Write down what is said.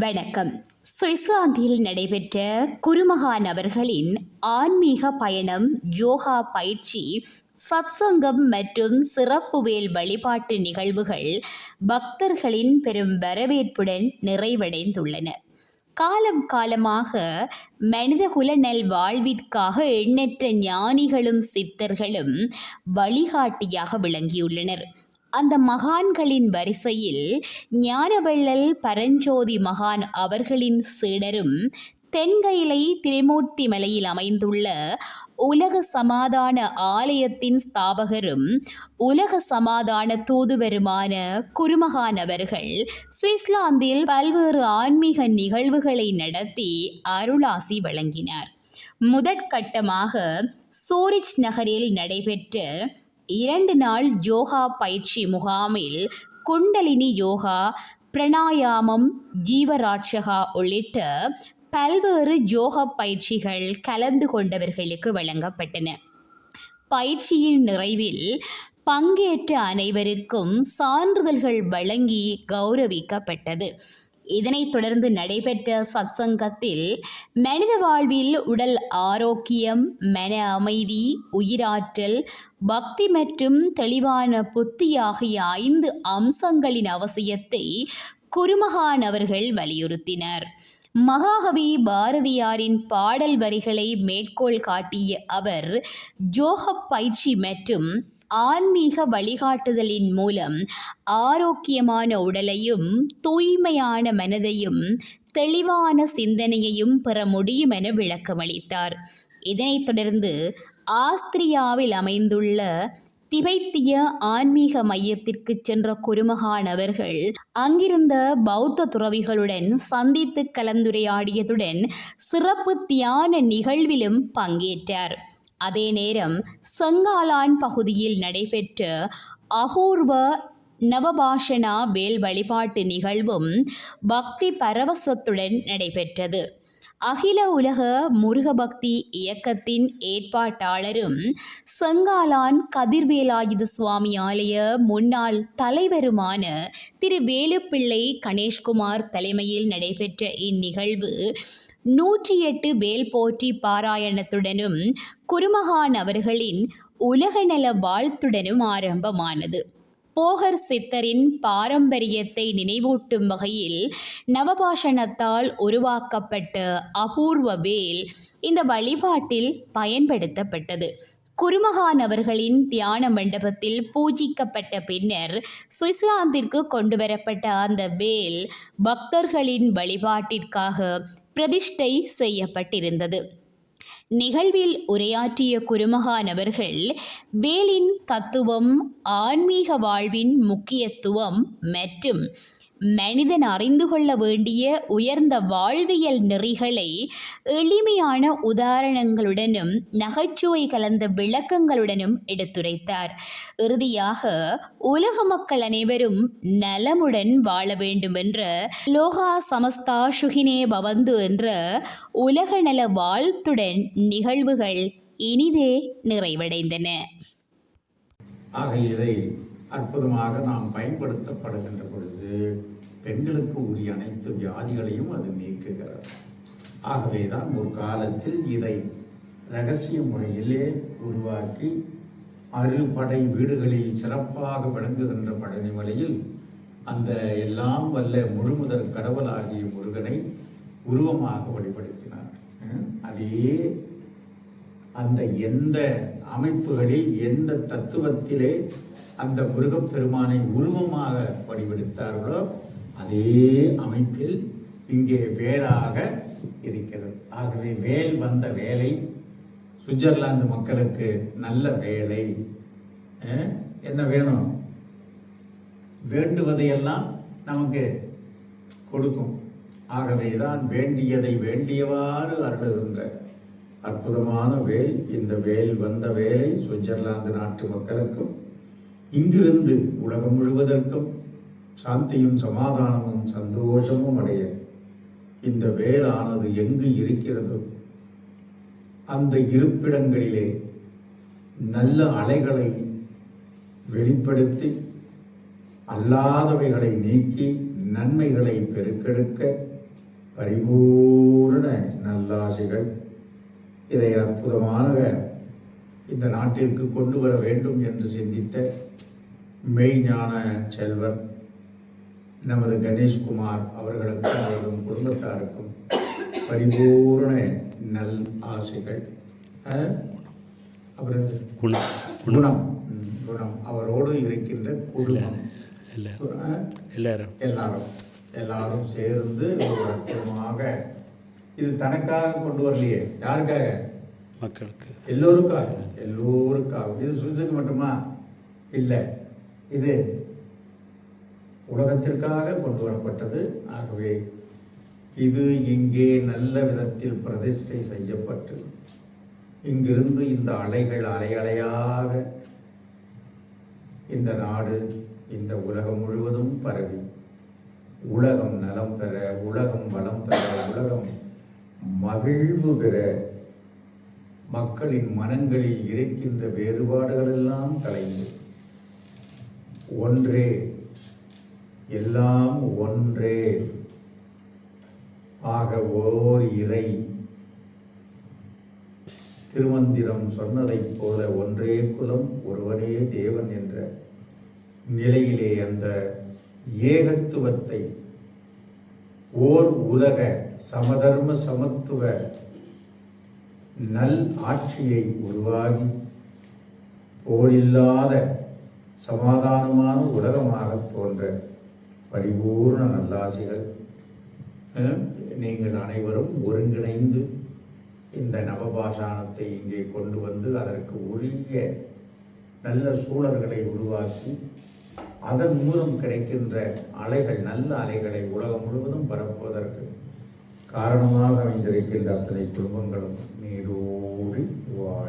வணக்கம். சுவிட்சர்லாந்தில் நடைபெற்ற குருமகான் அவர்களின் ஆன்மீக பயணம், யோகா பயிற்சி, சத்சங்கம் மற்றும் சிறப்பு வேல் வழிபாட்டு நிகழ்வுகள் பக்தர்களின் பெரும் வரவேற்புடன் நிறைவடைந்துள்ளன. காலம் காலமாக மனிதகுல நல்வாழ்விற்காக எண்ணற்ற ஞானிகளும் சித்தர்களும் வழிகாட்டியாக விளங்கியுள்ளனர். அந்த மகான்களின் வரிசையில் ஞானவள்ளல் பரஞ்சோதி மகான் அவர்களின் சீடரும் தென்கயிலை திரிமூர்த்தி மலையில் அமைந்துள்ள உலக சமாதான ஆலயத்தின் ஸ்தாபகரும் உலக சமாதான தூதுவருமான குருமகான் அவர்கள் சுவிட்சர்லாந்தில் பல்வேறு ஆன்மீக நிகழ்வுகளை நடத்தி அருளாசி வழங்கினார். முதற்கட்டமாக சூரிச் நகரில் நடைபெற்ற 2 நாள் யோகா பயிற்சி முகாமில் குண்டலினி யோகா, பிராணாயாமம், ஜீவராட்சகா உள்ளிட்ட பல்வேறு யோகா பயிற்சிகள் கலந்து கொண்டவர்களுக்கு வழங்கப்பட்டன. பயிற்சியின் நிறைவில் பங்கேற்ற அனைவருக்கும் சான்றிதழ்கள் வழங்கி கௌரவிக்கப்பட்டது. இதனைத் தொடர்ந்து நடைபெற்ற சத்சங்கத்தில் மனித வாழ்வில் உடல் ஆரோக்கியம், மன அமைதி, உயிராற்றல், பக்தி மற்றும் தெளிவான புத்தி ஆகிய 5 அம்சங்களின் அவசியத்தை குருமகான் அவர்கள் வலியுறுத்தினார். மகாகவி பாரதியாரின் பாடல் வரிகளை மேற்கோள் காட்டிய அவர், யோக பயிற்சி மற்றும் ஆன்மீக வழிகாட்டுதலின் மூலம் ஆரோக்கியமான உடலையும் தூய்மையான மனதையும் தெளிவான சிந்தனையையும் பெற முடியும் என விளக்கமளித்தார். இதனைத் தொடர்ந்து ஆஸ்திரியாவில் அமைந்துள்ள திபெத்திய ஆன்மீக மையத்திற்கு சென்ற குருமகான் அவர்கள் அங்கிருந்த பௌத்த துறவிகளுடன் சந்தித்து கலந்துரையாடியதுடன் சிறப்பு தியான நிகழ்விலும் பங்கேற்றார். அதே நேரம் செங்காலான் பகுதியில் நடைபெற்ற அபூர்வ நவபாஷணா வேல் வழிபாட்டு நிகழ்வும் பக்தி பரவசத்துடன் நடைபெற்றது. அகில உலக முருகபக்தி இயக்கத்தின் ஏற்பாட்டாளரும் செங்காலான் கதிர்வேலாயுத சுவாமி ஆலய முன்னாள் தலைவருமான திரு வேலுப்பிள்ளை கணேஷ்குமார் தலைமையில் நடைபெற்ற இந்நிகழ்வு 108 வேல் போற்றி பாராயணத்துடனும் குருமகான் அவர்களின் உலகநல வாழ்த்துடனும் ஆரம்பமானது. போகர் சித்தரின் பாரம்பரியத்தை நினைவூட்டும் வகையில் நவபாஷணத்தால் உருவாக்கப்பட்ட அபூர்வ வேல் இந்த வழிபாட்டில் பயன்படுத்தப்பட்டது. குருமகான் அவர்களின் தியான மண்டபத்தில் பூஜிக்கப்பட்ட பின்னர் சுவிட்சர்லாந்திற்கு கொண்டுவரப்பட்ட அந்த வேல் பக்தர்களின் வழிபாட்டிற்காக பிரதிஷ்டை செய்யப்பட்டிருந்தது. நிகழ்வில் உரையாற்றிய குருமகான் அவர்கள் வேலின் தத்துவம், ஆன்மீக வாழ்வின் முக்கியத்துவம் மற்றும் மனிதன் அறிந்து கொள்ள வேண்டிய உயர்ந்த வாழ்வியல் நெறிகளை எளிமையான உதாரணங்களுடனும் நகைச்சுவை கலந்த விளக்கங்களுடனும் எடுத்துரைத்தார். இறுதியாக உலக மக்கள் அனைவரும் நலமுடன் வாழ வேண்டும் என்ற லோகா சமஸ்தா சுகினே பவந்து என்ற உலக நல வாழ்த்துடன் நிகழ்வுகள் இனிதே நிறைவடைந்தன. ஆக இதை அற்புதமாக நாம் பயன்படுத்தப்படுகின்ற பொழுது பெண்களுக்கு உரிய அனைத்து வியாதிகளையும் அது நீக்குகிறது. ஆகவேதான் ஒரு காலத்தில் இதை இரகசிய முறையிலே உருவாக்கி அறுபடை வீடுகளில் சிறப்பாக விளங்குகின்ற பழனிமலையில் அந்த எல்லாம் வல்ல முழுமுதற் கடவுளாகிய முருகனை உருவமாக வழிபடுத்தினார். அதே அந்த எந்த அமைப்புகளில் எந்த தத்துவத்திலே அந்த முருகப்பெருமானை உருவமாக வடிவெடுத்தார்களோ அதே அமைப்பில் இங்கே வேலாக இருக்கிறது. ஆகவே வேல் வந்த வேலை சுவிட்சர்லாந்து மக்களுக்கு நல்ல வேலை. என்ன வேணும்? வேண்டுவதையெல்லாம் நமக்கு கொடுக்கும். ஆகவேதான் வேண்டியதை வேண்டியவாறு அருளுகின்ற அற்புதமான வேல். இந்த வேல் வந்த வேலை சுவிட்சர்லாந்து நாட்டு மக்களுக்கும் இங்கிருந்து உலகம் முழுவதற்கும் சாந்தியும் சமாதானமும் சந்தோஷமும் அடைய இந்த வேலானது எங்கு இருக்கிறதோ அந்த இருப்பிடங்களிலே நல்ல அலைகளை வெளிப்படுத்தி அல்லாதவைகளை நீக்கி நன்மைகளை பெருக்கெடுக்க பரிபூரண நல்லாசிகள் இதை அற்புதமாக இந்த நாட்டிற்கு கொண்டு வர வேண்டும் என்று சிந்தித்த மெய்ஞான செல்வர் நமது கணேஷ்குமார் அவர்களுக்கும் அவர்கள் குடும்பத்தாருக்கும் பரிபூரண நல் ஆசைகள். அவர் குணம் அவரோடு இருக்கின்ற குடும்பம் எல்லாரும் சேர்ந்து ஒரு அற்புதமாக, இது தனக்காக கொண்டு வரலையே, யாருக்காக? மக்களுக்கு, எல்லோருக்காக. இது சுவிசுக்கு மட்டுமா இல்லை, இது உலகத்திற்காக கொண்டு வரப்பட்டது. ஆகவே இது இங்கே நல்ல விதத்தில் பிரதிஷ்டை செய்யப்பட்டு இங்கிருந்து இந்த அலைகள் அலையாக இந்த நாடு, இந்த உலகம் முழுவதும் பரவி உலகம் நலம் பெற, உலகம் வளம் பெற, உலகம் மகிழ்வு பெற, மக்களின் மனங்களில் இருக்கின்ற வேறுபாடுகள் எல்லாம் கலைந்து ஒன்றே, எல்லாம் ஒன்றே ஆக ஓர் இறை, திருமந்திரம் சொன்னதைப் போல ஒன்றே குலம் ஒருவனே தேவன் என்ற நிலையிலே அந்த ஏகத்துவத்தை, ஓர் உலக சமதர்ம சமத்துவ நல் ஆட்சியை உருவாகி போரில்லாத சமாதானமான உலகமாக தோன்ற பரிபூர்ண நல்லாசிகள் நீங்கள் அனைவரும் ஒருங்கிணைந்து இந்த நவபாஷாணத்தை இங்கே கொண்டு வந்து அதற்கு உரிய நல்ல சூழல்களை உருவாக்கி அதன் மூலம் கிடைக்கின்ற அலைகள், நல்ல அலைகளை உலகம் முழுவதும் பரப்புவதற்கு காரணமாக அமைந்திருக்கின்ற அத்தனை குடும்பங்களும் நீடோடி வாழ்.